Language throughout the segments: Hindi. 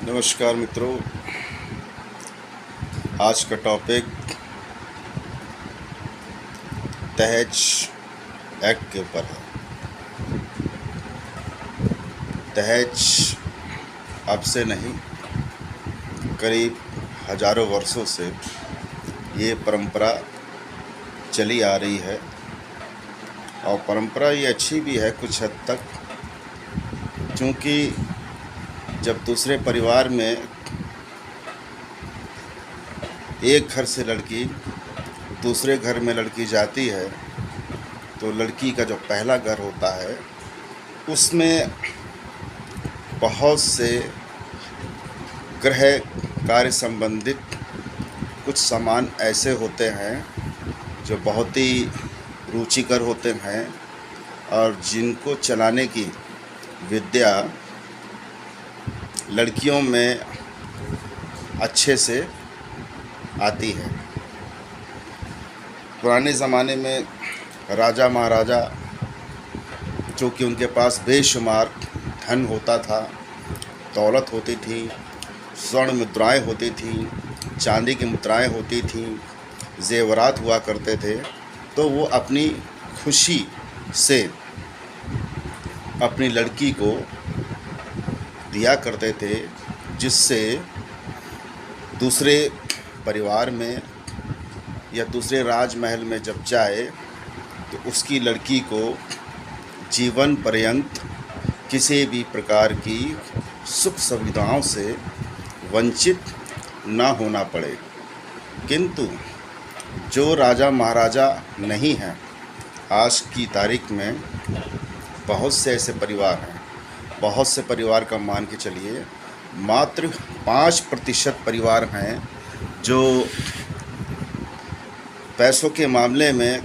नमस्कार मित्रों, आज का टॉपिक दहेज एक्ट के ऊपर है। दहेज अब से नहीं, करीब हजारों वर्षों से ये परंपरा चली आ रही है और परंपरा ये अच्छी भी है कुछ हद तक, क्योंकि जब दूसरे परिवार में एक घर से लड़की दूसरे घर में लड़की जाती है तो लड़की का जो पहला घर होता है उसमें बहुत से गृह कार्य संबंधित कुछ सामान ऐसे होते हैं जो बहुत ही रुचिकर होते हैं और जिनको चलाने की विद्या लड़कियों में अच्छे से आती है। पुराने ज़माने में राजा महाराजा, जो कि उनके पास बेशुमार धन होता था, दौलत होती थी, स्वर्ण मुद्राएं होती थी, चांदी की मुद्राएं होती थी, जेवरात हुआ करते थे, तो वो अपनी खुशी से अपनी लड़की को दिया करते थे, जिससे दूसरे परिवार में या दूसरे राजमहल में जब जाए तो उसकी लड़की को जीवन पर्यंत किसी भी प्रकार की सुख सुविधाओं से वंचित ना होना पड़े। किंतु जो राजा महाराजा नहीं हैं, आज की तारीख में बहुत से ऐसे परिवार हैं, बहुत से परिवार का मान के चलिए मात्र 5% परिवार हैं जो पैसों के मामले में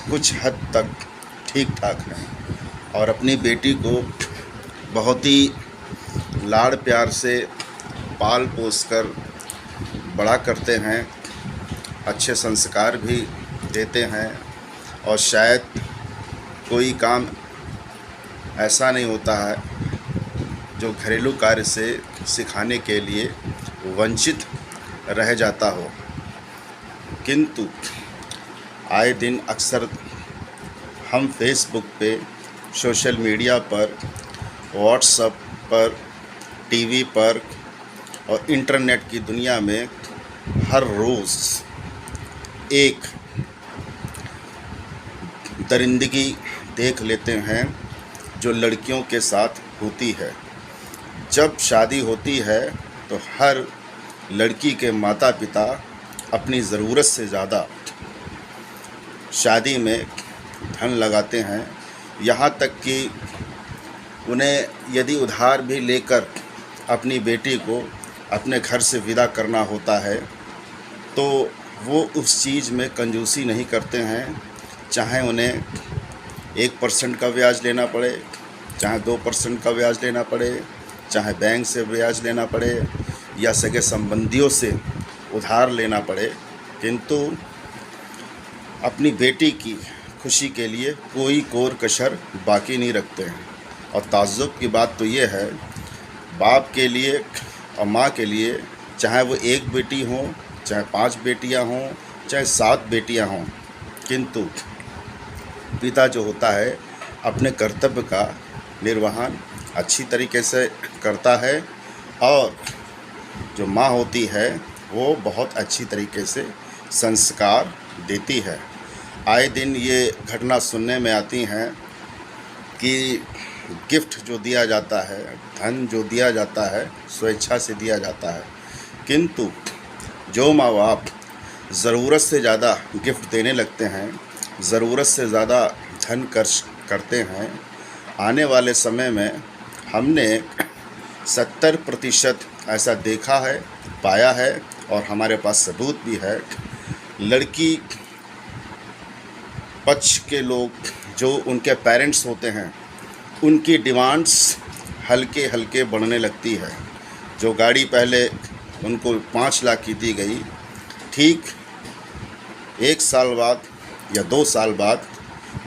कुछ हद तक ठीक ठाक हैं और अपनी बेटी को बहुत ही लाड़ प्यार से पाल पोस कर बड़ा करते हैं, अच्छे संस्कार भी देते हैं और शायद कोई काम ऐसा नहीं होता है जो घरेलू कार्य से सिखाने के लिए वंचित रह जाता हो। किंतु आए दिन अक्सर हम फेसबुक पे, सोशल मीडिया पर, व्हाट्सएप पर, टीवी पर और इंटरनेट की दुनिया में हर रोज़ एक दरिंदगी देख लेते हैं जो लड़कियों के साथ होती है। जब शादी होती है तो हर लड़की के माता पिता अपनी ज़रूरत से ज़्यादा शादी में धन लगाते हैं, यहाँ तक कि उन्हें यदि उधार भी लेकर अपनी बेटी को अपने घर से विदा करना होता है तो वो उस चीज़ में कंजूसी नहीं करते हैं, चाहे उन्हें 1% का ब्याज लेना पड़े, चाहे 2% का ब्याज लेना पड़े, चाहे बैंक से ब्याज लेना पड़े या सगे संबंधियों से उधार लेना पड़े, किंतु अपनी बेटी की खुशी के लिए कोई कोर कसर बाकी नहीं रखते हैं। और ताज्जुब की बात तो ये है, बाप के लिए और माँ के लिए चाहे वो एक बेटी हो, चाहे 5 बेटियाँ हों, चाहे 7 बेटियाँ हों, किंतु पिता जो होता है अपने कर्तव्य का निर्वहन अच्छी तरीके से करता है और जो माँ होती है वो बहुत अच्छी तरीके से संस्कार देती है। आए दिन ये घटना सुनने में आती हैं कि गिफ्ट जो दिया जाता है, धन जो दिया जाता है, स्वेच्छा से दिया जाता है, किंतु जो माँ बाप ज़रूरत से ज़्यादा गिफ्ट देने लगते हैं, ज़रूरत से ज़्यादा धन खर्च करते हैं, आने वाले समय में हमने 70% ऐसा देखा है, पाया है और हमारे पास सबूत भी है। लड़की पक्ष के लोग जो उनके पेरेंट्स होते हैं, उनकी डिमांड्स हल्के हल्के बढ़ने लगती है। जो गाड़ी पहले उनको 5 लाख की दी गई, ठीक 1 साल बाद या 2 साल बाद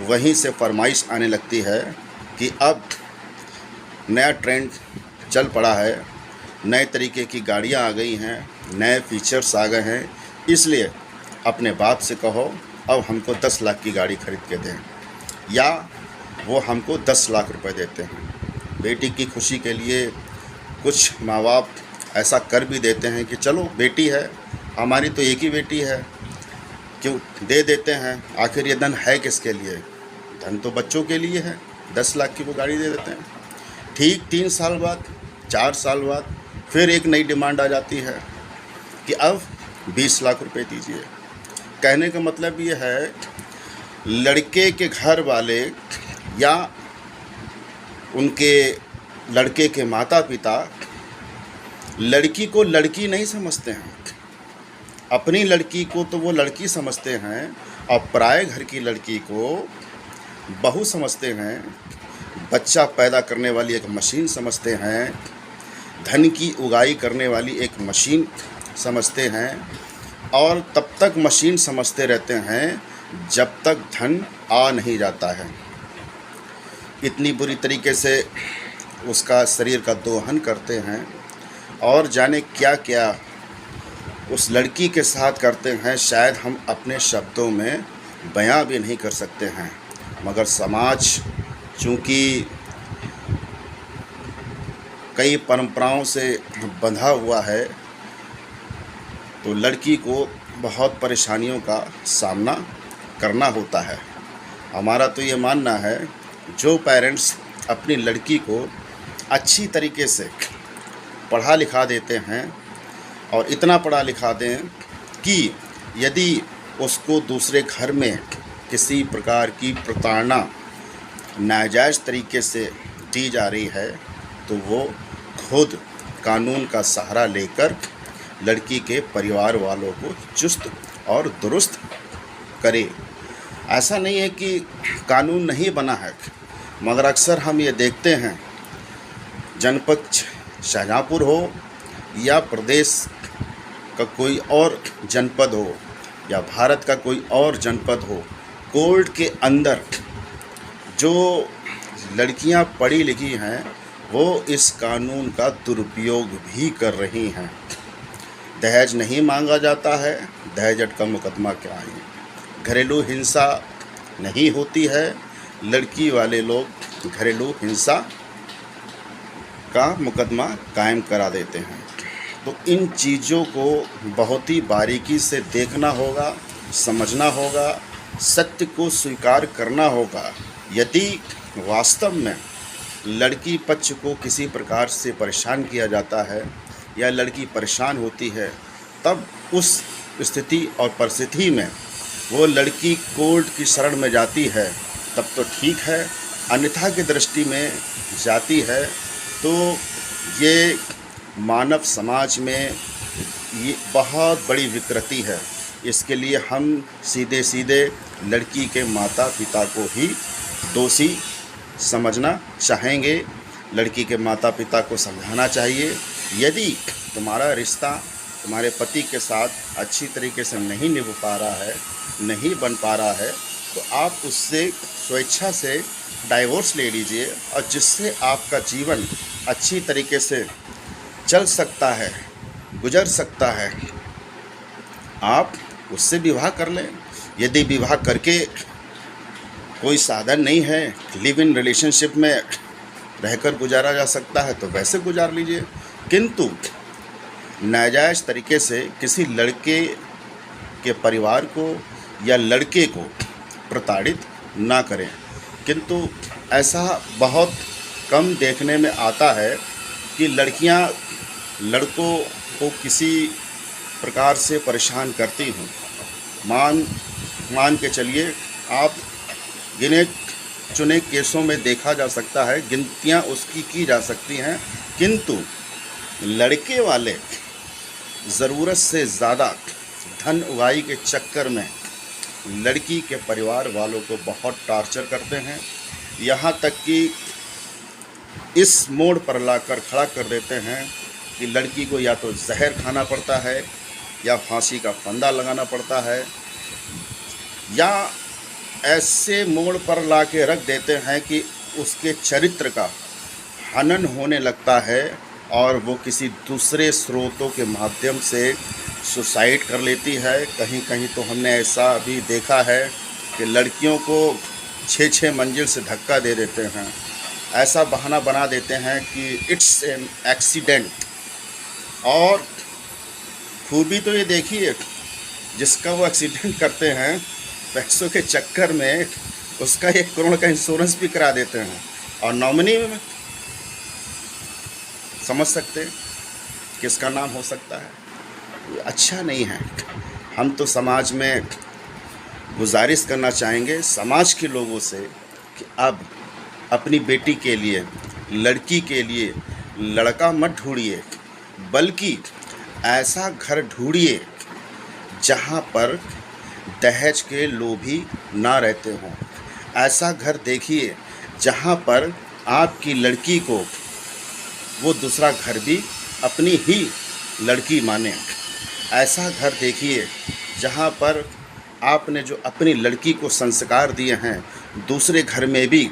वहीं से फरमाइश आने लगती है कि अब नया ट्रेंड चल पड़ा है नए तरीके की गाड़ियाँ आ गई हैं, नए फीचर्स आ गए हैं, इसलिए अपने बाप से कहो अब हमको 10 लाख की गाड़ी खरीद के दें, या वो हमको 10 लाख रुपए देते हैं। बेटी की खुशी के लिए कुछ माँ बाप ऐसा कर भी देते हैं कि चलो बेटी है हमारी, तो एक ही बेटी है, क्यों दे देते हैं। आखिर ये धन है किसके लिए? धन तो बच्चों के लिए है। 10 लाख की वो गाड़ी दे देते हैं। ठीक 3 साल बाद, 4 साल बाद फिर एक नई डिमांड आ जाती है कि अब 20 लाख रुपए दीजिए। कहने का मतलब ये है, लड़के के घर वाले या उनके लड़के के माता पिता लड़की को लड़की नहीं समझते हैं। अपनी लड़की को तो वो लड़की समझते हैं और पराए घर की लड़की को बहू समझते हैं, बच्चा पैदा करने वाली एक मशीन समझते हैं, धन की उगाई करने वाली एक मशीन समझते हैं, और तब तक मशीन समझते रहते हैं जब तक धन आ नहीं जाता है। इतनी बुरी तरीके से उसका शरीर का दोहन करते हैं और जाने क्या क्या उस लड़की के साथ करते हैं, शायद हम अपने शब्दों में बयां भी नहीं कर सकते हैं। मगर समाज चूँकि कई परंपराओं से बंधा हुआ है, तो लड़की को बहुत परेशानियों का सामना करना होता है। हमारा तो ये मानना है, जो पेरेंट्स अपनी लड़की को अच्छी तरीके से पढ़ा लिखा देते हैं और इतना पढ़ा लिखा दें कि यदि उसको दूसरे घर में किसी प्रकार की प्रताड़ना नाजायज़ तरीके से दी जा रही है, तो वो खुद कानून का सहारा लेकर लड़की के परिवार वालों को चुस्त और दुरुस्त करे। ऐसा नहीं है कि कानून नहीं बना है, मगर अक्सर हम ये देखते हैं, जनपद शाहजहाँपुर हो या प्रदेश का कोई और जनपद हो या भारत का कोई और जनपद हो, कोर्ट के अंदर जो लड़कियां पढ़ी लिखी हैं वो इस कानून का दुरुपयोग भी कर रही हैं। दहेज नहीं मांगा जाता है, दहेज का मुकदमा क्या है। घरेलू हिंसा नहीं होती है, लड़की वाले लोग घरेलू हिंसा का मुकदमा कायम करा देते हैं। तो इन चीज़ों को बहुत ही बारीकी से देखना होगा, समझना होगा, सत्य को स्वीकार करना होगा। यदि वास्तव में लड़की पक्ष को किसी प्रकार से परेशान किया जाता है या लड़की परेशान होती है, तब उस स्थिति और परिस्थिति में वो लड़की कोर्ट की शरण में जाती है, तब तो ठीक है। अन्यथा की दृष्टि में जाती है तो ये मानव समाज में ये बहुत बड़ी विकृति है। इसके लिए हम सीधे सीधे लड़की के माता पिता को ही दोषी समझना चाहेंगे। लड़की के माता पिता को समझाना चाहिए, यदि तुम्हारा रिश्ता तुम्हारे पति के साथ अच्छी तरीके से नहीं निभ पा रहा है, नहीं बन पा रहा है, तो आप उससे स्वेच्छा से डाइवोर्स ले लीजिए, और जिससे आपका जीवन अच्छी तरीके से चल सकता है, गुजर सकता है, आप उससे विवाह कर लें। यदि विवाह करके कोई साधन नहीं है, लिव इन रिलेशनशिप में रहकर गुजारा जा सकता है, तो वैसे गुजार लीजिए। किंतु नाजायज़ तरीके से किसी लड़के के परिवार को या लड़के को प्रताड़ित ना करें। किंतु ऐसा बहुत कम देखने में आता है कि लड़कियां लड़कों को किसी प्रकार से परेशान करती हूँ। मान के चलिए, आप गिने चुने केसों में देखा जा सकता है, गिनतियाँ उसकी की जा सकती हैं, किंतु लड़के वाले ज़रूरत से ज़्यादा धन उगाही के चक्कर में लड़की के परिवार वालों को बहुत टार्चर करते हैं। यहाँ तक कि इस मोड़ पर लाकर खड़ा कर देते हैं कि लड़की को या तो जहर खाना पड़ता है या फांसी का फंदा लगाना पड़ता है, या ऐसे मोड़ पर ला के रख देते हैं कि उसके चरित्र का हनन होने लगता है और वो किसी दूसरे स्रोतों के माध्यम से सुसाइड कर लेती है। कहीं कहीं तो हमने ऐसा भी देखा है कि लड़कियों को 6-6 मंजिल से धक्का दे देते हैं, ऐसा बहाना बना देते हैं कि इट्स एन एक्सीडेंट। और खूबी तो ये देखिए, जिसका वो एक्सीडेंट करते हैं, पैसों के चक्कर में उसका 1 करोड़ का इंश्योरेंस भी करा देते हैं, और नॉमिनी में समझ सकते हैं किसका नाम हो सकता है। ये अच्छा नहीं है। हम तो समाज में गुजारिश करना चाहेंगे समाज के लोगों से कि अब अपनी बेटी के लिए, लड़की के लिए लड़का मत ढूंढिए, बल्कि ऐसा घर ढूंढिए जहाँ पर दहेज के लोभी ना रहते हों। ऐसा घर देखिए जहाँ पर आपकी लड़की को वो दूसरा घर भी अपनी ही लड़की माने। ऐसा घर देखिए जहाँ पर आपने जो अपनी लड़की को संस्कार दिए हैं, दूसरे घर में भी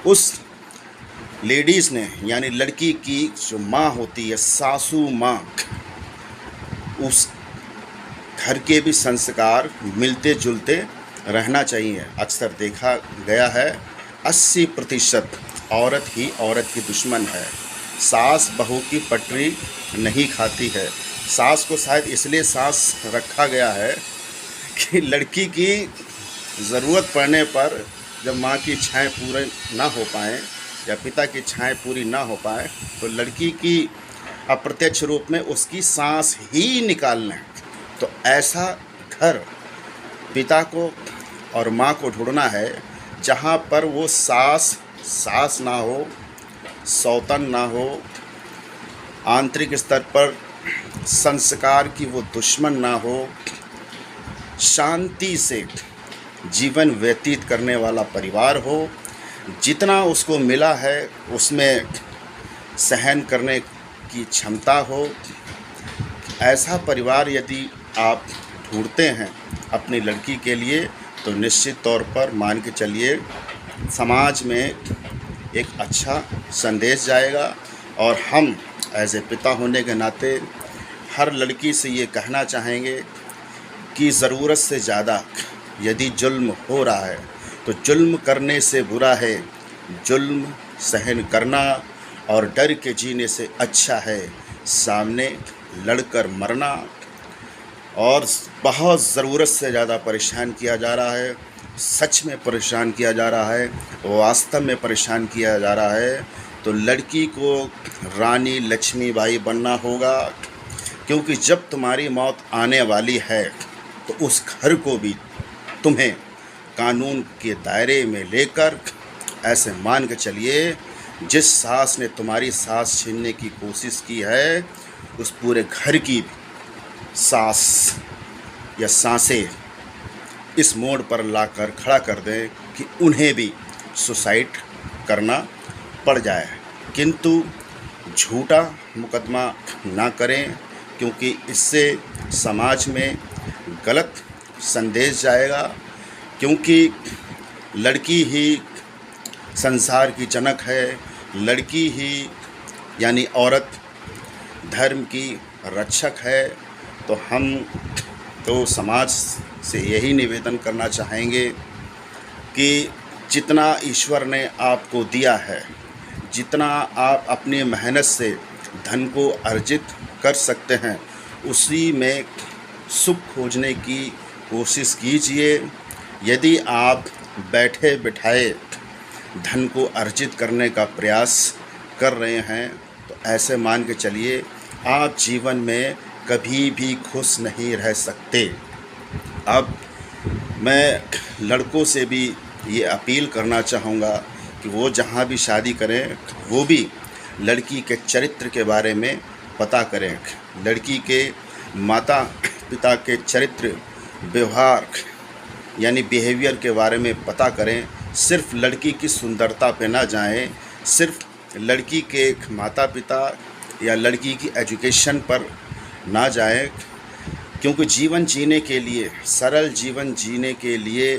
उस लेडीज़ ने, यानी लड़की की जो माँ होती है, सासू माँ, उस घर के भी संस्कार मिलते जुलते रहना चाहिए। अक्सर देखा गया है 80% औरत ही औरत की दुश्मन है। सास बहू की पटरी नहीं खाती है। सास को शायद इसलिए सास रखा गया है कि लड़की की ज़रूरत पड़ने पर जब माँ की इच्छाएं पूरी ना हो पाएँ या पिता की इच्छाएं पूरी ना हो पाए, तो लड़की की अप्रत्यक्ष रूप में उसकी सांस ही निकाल लें। तो ऐसा घर पिता को और माँ को ढूंढना है जहाँ पर वो सास ना हो, सौतन ना हो, आंतरिक स्तर पर संस्कार की वो दुश्मन ना हो, शांति से जीवन व्यतीत करने वाला परिवार हो। जितना उसको मिला है उसमें सहन करने की क्षमता हो। ऐसा परिवार यदि आप ढूंढते हैं अपनी लड़की के लिए, तो निश्चित तौर पर मान के चलिए समाज में एक अच्छा संदेश जाएगा। और हम एज ए पिता होने के नाते हर लड़की से ये कहना चाहेंगे कि ज़रूरत से ज़्यादा यदि जुल्म हो रहा है तो जुल्म करने से बुरा है जुल्म सहन करना, और डर के जीने से अच्छा है सामने लड़कर मरना। और बहुत ज़रूरत से ज़्यादा परेशान किया जा रहा है, सच में परेशान किया जा रहा है, वास्तव में परेशान किया जा रहा है। तो लड़की को रानी लक्ष्मीबाई बनना होगा, क्योंकि जब तुम्हारी मौत आने वाली है तो उस घर को भी तुम्हें कानून के दायरे में लेकर ऐसे मान के चलिए, जिस सास ने तुम्हारी सांस छीनने की कोशिश की है, उस पूरे घर की सांस या सांसें इस मोड़ पर लाकर खड़ा कर दें कि उन्हें भी सुसाइड करना पड़ जाए। किंतु झूठा मुकदमा ना करें, क्योंकि इससे समाज में गलत संदेश जाएगा। क्योंकि लड़की ही संसार की जनक है, लड़की ही यानी औरत धर्म की रक्षक है। तो हम तो समाज से यही निवेदन करना चाहेंगे कि जितना ईश्वर ने आपको दिया है, जितना आप अपनी मेहनत से धन को अर्जित कर सकते हैं, उसी में सुख खोजने की कोशिश कीजिए। यदि आप बैठे बिठाए धन को अर्जित करने का प्रयास कर रहे हैं, तो ऐसे मान के चलिए आप जीवन में कभी भी खुश नहीं रह सकते। अब मैं लड़कों से भी ये अपील करना चाहूँगा कि वो जहाँ भी शादी करें, वो भी लड़की के चरित्र के बारे में पता करें, लड़की के माता पिता के चरित्र, व्यवहार यानी बिहेवियर के बारे में पता करें। सिर्फ लड़की की सुंदरता पे ना जाएं, सिर्फ लड़की के माता पिता या लड़की की एजुकेशन पर ना जाएं, क्योंकि जीवन जीने के लिए, सरल जीवन जीने के लिए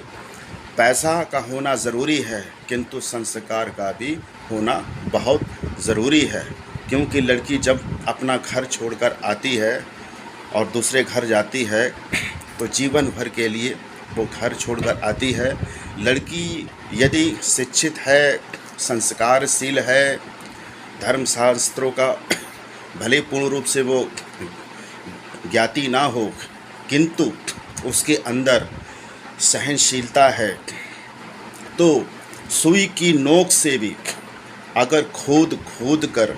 पैसा का होना ज़रूरी है, किंतु संस्कार का भी होना बहुत ज़रूरी है। क्योंकि लड़की जब अपना घर छोड़कर आती है और दूसरे घर जाती है तो जीवन भर के लिए वो घर छोड़कर आती है। लड़की यदि शिक्षित है, संस्कारशील है, धर्मशास्त्रों का भले पूर्ण रूप से वो ज्ञाती ना हो, किंतु उसके अंदर सहनशीलता है, तो सुई की नोक से भी अगर खोद कर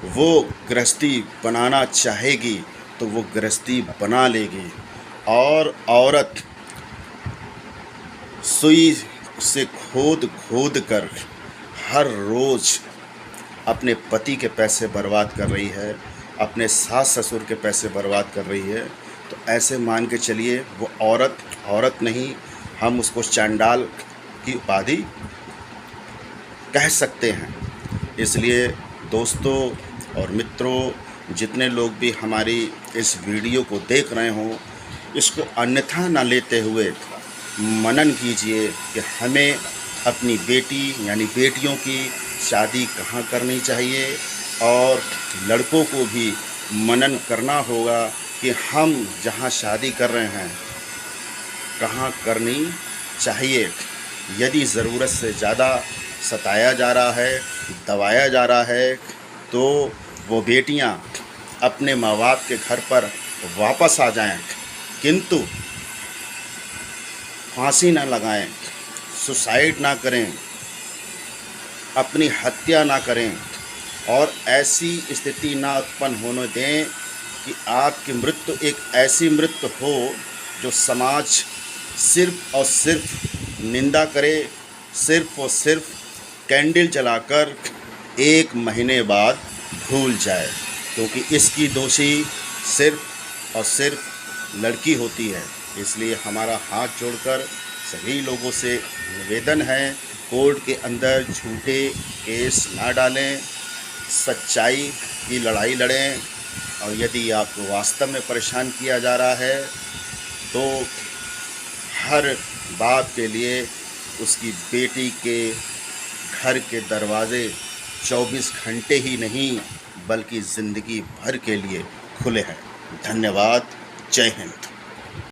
वो गृहस्थी बनाना चाहेगी तो वो गृहस्थी बना लेगी। और औरत सुई से खोद कर हर रोज़ अपने पति के पैसे बर्बाद कर रही है, अपने सास ससुर के पैसे बर्बाद कर रही है, तो ऐसे मान के चलिए वो औरत नहीं, हम उसको चांडाल की उपाधि कह सकते हैं। इसलिए दोस्तों और मित्रों, जितने लोग भी हमारी इस वीडियो को देख रहे हों, इसको अन्यथा न लेते हुए मनन कीजिए कि हमें अपनी बेटी यानी बेटियों की शादी कहाँ करनी चाहिए, और लड़कों को भी मनन करना होगा कि हम जहाँ शादी कर रहे हैं कहाँ करनी चाहिए। यदि ज़रूरत से ज़्यादा सताया जा रहा है, दबाया जा रहा है, तो वो बेटियां अपने माँ बाप के घर पर वापस आ जाएं, किंतु फांसी ना लगाएं, सुसाइड ना करें, अपनी हत्या ना करें, और ऐसी स्थिति ना उत्पन्न होने दें कि आपकी मृत्यु एक ऐसी मृत्यु हो जो समाज सिर्फ़ और सिर्फ निंदा करे, सिर्फ़ और सिर्फ कैंडल जलाकर 1 महीने बाद भूल जाए, क्योंकि इसकी दोषी सिर्फ़ और सिर्फ लड़की होती है। इसलिए हमारा हाथ जोड़कर सभी लोगों से निवेदन है, कोर्ट के अंदर झूठे केस ना डालें, सच्चाई की लड़ाई लड़ें, और यदि आपको वास्तव में परेशान किया जा रहा है तो हर बाप के लिए उसकी बेटी के घर के दरवाज़े 24 घंटे ही नहीं बल्कि ज़िंदगी भर के लिए खुले हैं। धन्यवाद। जय हिंद।